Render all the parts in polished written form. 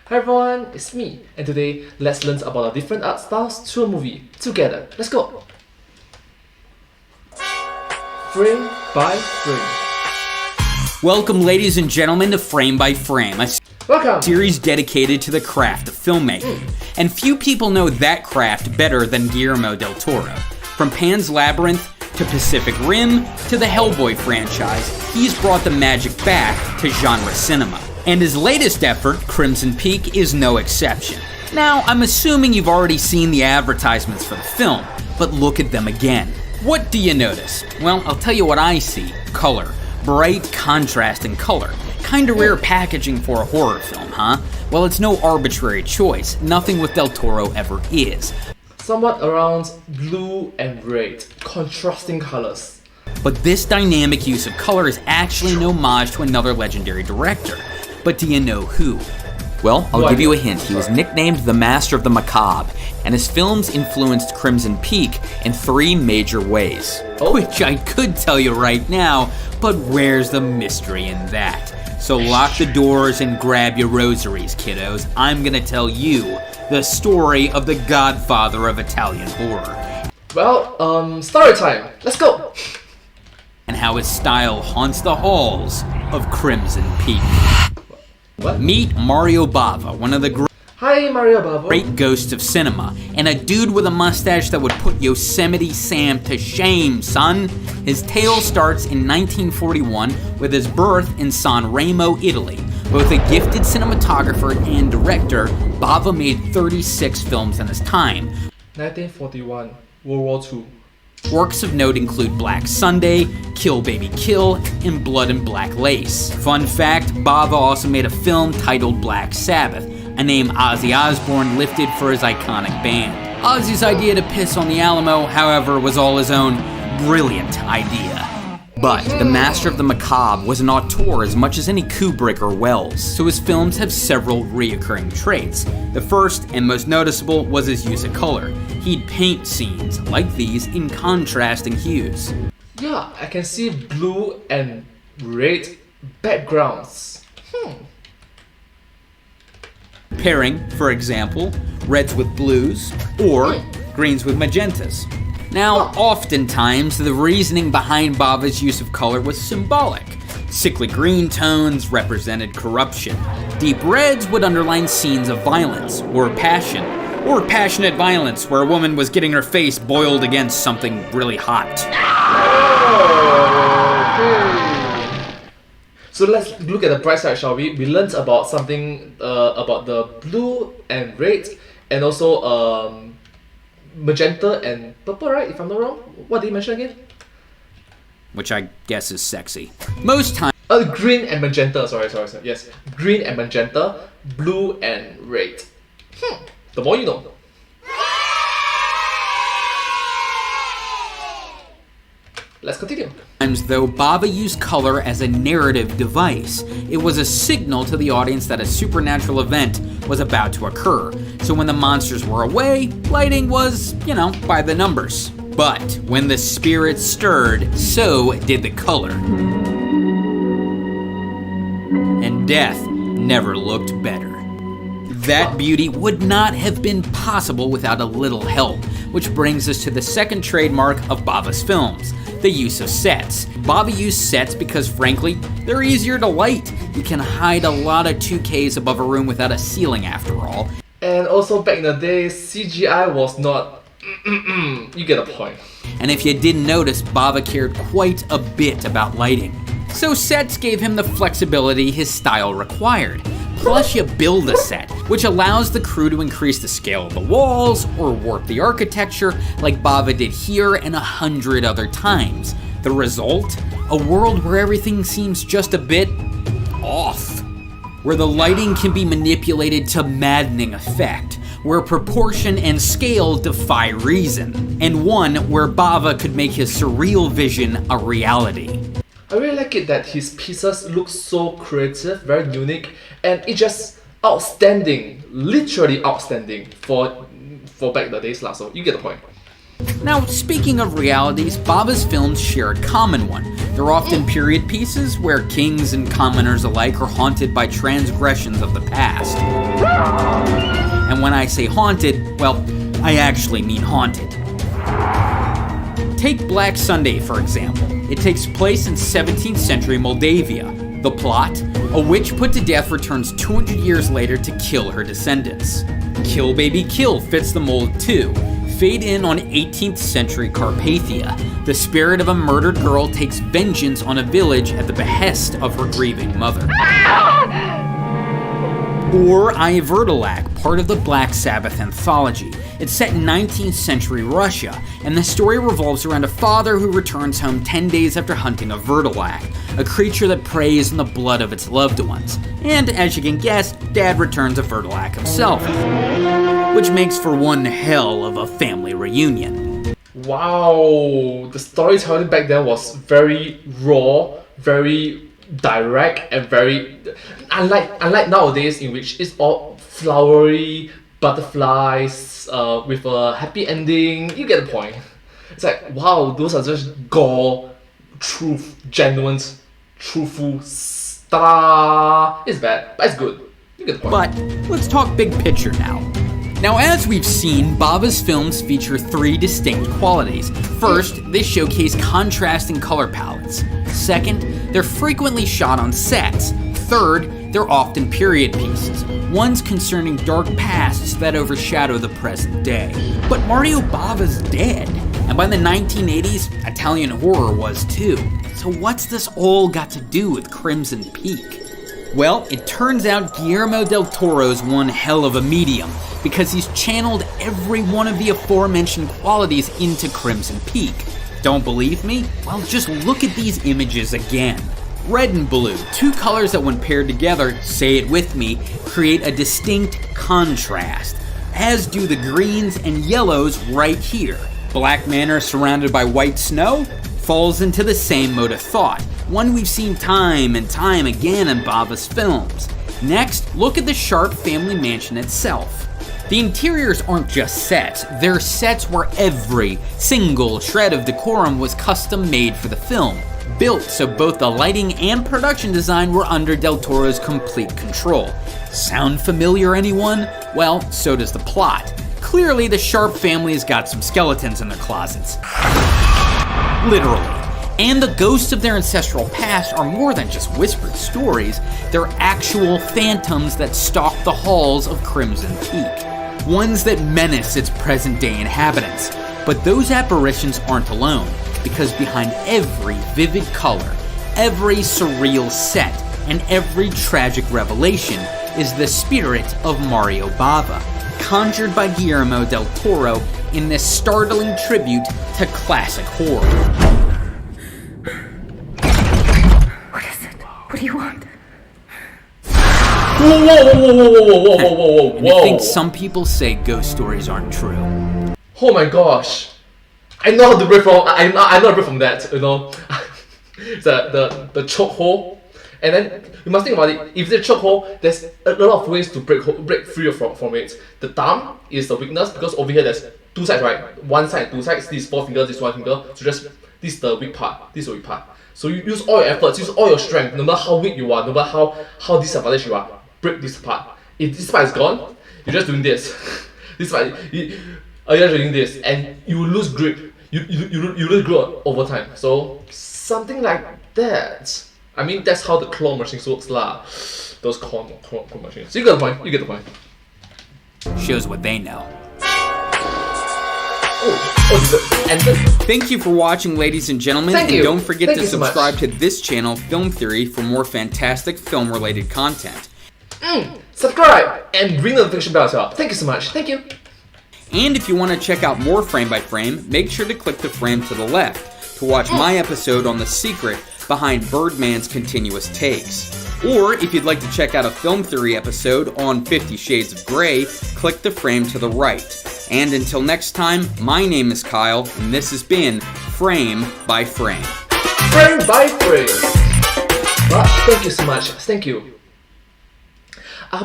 Hi everyone, it's me, and today let's learn about the different art styles to a movie together. Let's go! Frame by frame. Welcome, ladies and gentlemen, to Frame by Frame, a series dedicated to the craft of filmmaking. And few people know that craft better than Guillermo del Toro. From Pan's Labyrinth to Pacific Rim to the Hellboy franchise, he's brought the magic back to genre cinema. And his latest effort, Crimson Peak, is no exception. Now, I'm assuming you've already seen the advertisements for the film, but look at them again. What do you notice? Well, I'll tell you what I see. Color. Bright, contrasting color. Kinda rare packaging for a horror film, huh? Well, it's no arbitrary choice. Nothing with Del Toro ever is. Somewhat around blue and red, contrasting colors. But this dynamic use of color is actually an homage to another legendary director. But do you know who? Well, I'll give you a hint. He was nicknamed the Master of the Macabre, and his films influenced Crimson Peak in 3 major ways. Which I could tell you right now, but where's the mystery in that? So lock the doors and grab your rosaries, kiddos. I'm gonna tell you the story of the godfather of Italian horror. Well, Storytime. Let's go! And how his style haunts the halls of Crimson Peak. What? Meet Mario Bava, one of the Hi, Mario Bava. great ghosts of cinema, and a dude with a mustache that would put Yosemite Sam to shame, son. His tale starts in 1941 with his birth in San Remo, Italy. Both a gifted cinematographer and director, Bava made 36 films in his time. 1941, World War II. Works of note include Black Sunday, Kill Baby Kill, and Blood and Black Lace. Fun fact, Bava also made a film titled Black Sabbath, a name Ozzy Osbourne lifted for his iconic band. Ozzy's idea to piss on the Alamo, however, was all his own brilliant idea. But the Master of the Macabre was an auteur as much as any Kubrick or Wells. So his films have several reoccurring traits. The first and most noticeable was his use of color. He'd paint scenes like these in contrasting hues. Yeah, I can see blue and red backgrounds. Pairing, for example, reds with blues or greens with magentas. Now, oftentimes, the reasoning behind Bava's use of color was symbolic. Sickly green tones represented corruption. Deep reds would underline scenes of violence or passion, or passionate violence where a woman was getting her face boiled against something really hot. So let's look at the bright side, shall we? We learned about something about the blue and red, and also magenta and purple, right? If I'm not wrong. What did you mention again? Which I guess is sexy. Most times. Green and magenta. Sorry. Yes, green and magenta, blue and red. The more you know. Let's continue. Though Bava used color as a narrative device, it was a signal to the audience that a supernatural event was about to occur. So when the monsters were away, lighting was, by the numbers. But when the spirits stirred, so did the color. And death never looked better. That beauty would not have been possible without a little help, which brings us to the second trademark of Bava's films, the use of sets. Bava used sets because, frankly, they're easier to light. You can hide a lot of 2Ks above a room without a ceiling, after all. And also back in the day, CGI was not... You get the point. And if you didn't notice, Bava cared quite a bit about lighting. So sets gave him the flexibility his style required. Plus, you build a set, which allows the crew to increase the scale of the walls or warp the architecture like Bava did here and 100 other times. The result? A world where everything seems just a bit off. Where the lighting can be manipulated to maddening effect. Where proportion and scale defy reason. And one where Bava could make his surreal vision a reality. I really like it that his pieces look so creative, very unique, and it's just outstanding, literally outstanding for back in the days, so you get the point. Now, speaking of realities, Bava's films share a common one, They're often period pieces where kings and commoners alike are haunted by transgressions of the past. And when I say haunted, well, I actually mean haunted. Take Black Sunday, for example. It takes place in 17th century Moldavia. The plot: a witch put to death returns 200 years later to kill her descendants. Kill Baby Kill fits the mold too. Fade in on 18th century Carpathia. The spirit of a murdered girl takes vengeance on a village at the behest of her grieving mother. Or I Verdelak, part of the Black Sabbath anthology. It's set in 19th century Russia, and the story revolves around a father who returns home 10 days after hunting a Verdelak, a creature that preys on the blood of its loved ones. And as you can guess, Dad returns a Verdelak himself, which makes for one hell of a family reunion. Wow, the storytelling back then was very raw, very direct, and very unlike nowadays, in which it's all flowery butterflies with a happy ending. You get the point. It's like, wow, those are just gore, truth, genuine, truthful stuff. It's bad, but it's good. You get the point. But let's talk big picture now. Now, as we've seen, Bava's films feature three distinct qualities. First, they showcase contrasting color palettes. Second, they're frequently shot on sets. Third, they're often period pieces, ones concerning dark pasts that overshadow the present day. But Mario Bava's dead, and by the 1980s, Italian horror was too. So what's this all got to do with Crimson Peak? Well, it turns out Guillermo del Toro's one hell of a medium, because he's channeled every one of the aforementioned qualities into Crimson Peak. Don't believe me? Well, just look at these images again. Red and blue, two colors that when paired together, say it with me, create a distinct contrast, as do the greens and yellows right here. Black Manor surrounded by white snow falls into the same mode of thought, one we've seen time and time again in Bava's films. Next, look at the Sharp family mansion itself. The interiors aren't just sets, they're sets where every single shred of decorum was custom made for the film, built so both the lighting and production design were under Del Toro's complete control. Sound familiar, anyone? Well, so does the plot. Clearly, the Sharp family's got some skeletons in their closets. Literally. And the ghosts of their ancestral past are more than just whispered stories, they're actual phantoms that stalk the halls of Crimson Peak. Ones that menace its present-day inhabitants. But those apparitions aren't alone, because behind every vivid color, every surreal set, and every tragic revelation is the spirit of Mario Bava, conjured by Guillermo del Toro in this startling tribute to classic horror. What is it? What do you want? Whoa. And I think some people say ghost stories aren't true. Oh my gosh. I know how to break from I know how to break from that, you know. the choke hole. And then you must think about it. If there's a choke hole, there's a lot of ways to break free from it. The thumb is the weakness, because over here there's two sides, right? One side, two sides, this 4 fingers, this 1 finger. So just this is the weak part. This is the weak part. So you use all your efforts, use all your strength, no matter how weak you are, no matter how disadvantaged you are, break this part. If this part is gone, you're just doing this. This part, you're just doing this, and you lose grip. You lose grip over time. So something like that. I mean, that's how the claw machines works lah. Those claw machines. So you get the point. Shows what they know. Thank you for watching, ladies and gentlemen. Thank you. Don't forget to so subscribe much. to this channel, Film Theory, for more fantastic film-related content. Subscribe and ring the notification bell as well. Thank you so much. Thank you. And if you want to check out more Frame by Frame, make sure to click the frame to the left to watch my episode on the secret behind Birdman's continuous takes. Or if you'd like to check out a Film Theory episode on 50 Shades of Grey, click the frame to the right. And until next time, my name is Kyle, and this has been Frame by Frame. Frame by frame. Well, thank you so much. Thank you. I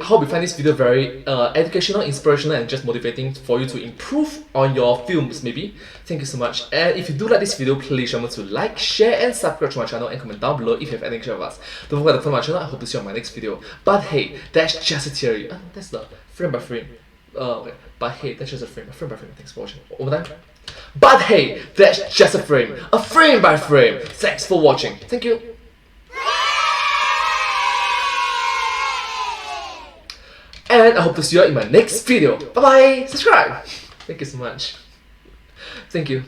hope you find this video very educational, inspirational, and just motivating for you to improve on your films maybe. Thank you so much. And if you do like this video, please remember to like, share, and subscribe to my channel, and comment down below if you have anything to share with us. Don't forget to follow my channel. I hope to see you on my next video. But hey, that's just a theory. That's the frame by frame. Okay. But hey, that's just a frame by frame. Thanks for watching. Over time. But hey, that's just a frame by frame. Thanks for watching. Thank you. And I hope to see you in my next video. Bye bye. Subscribe. Thank you so much. Thank you.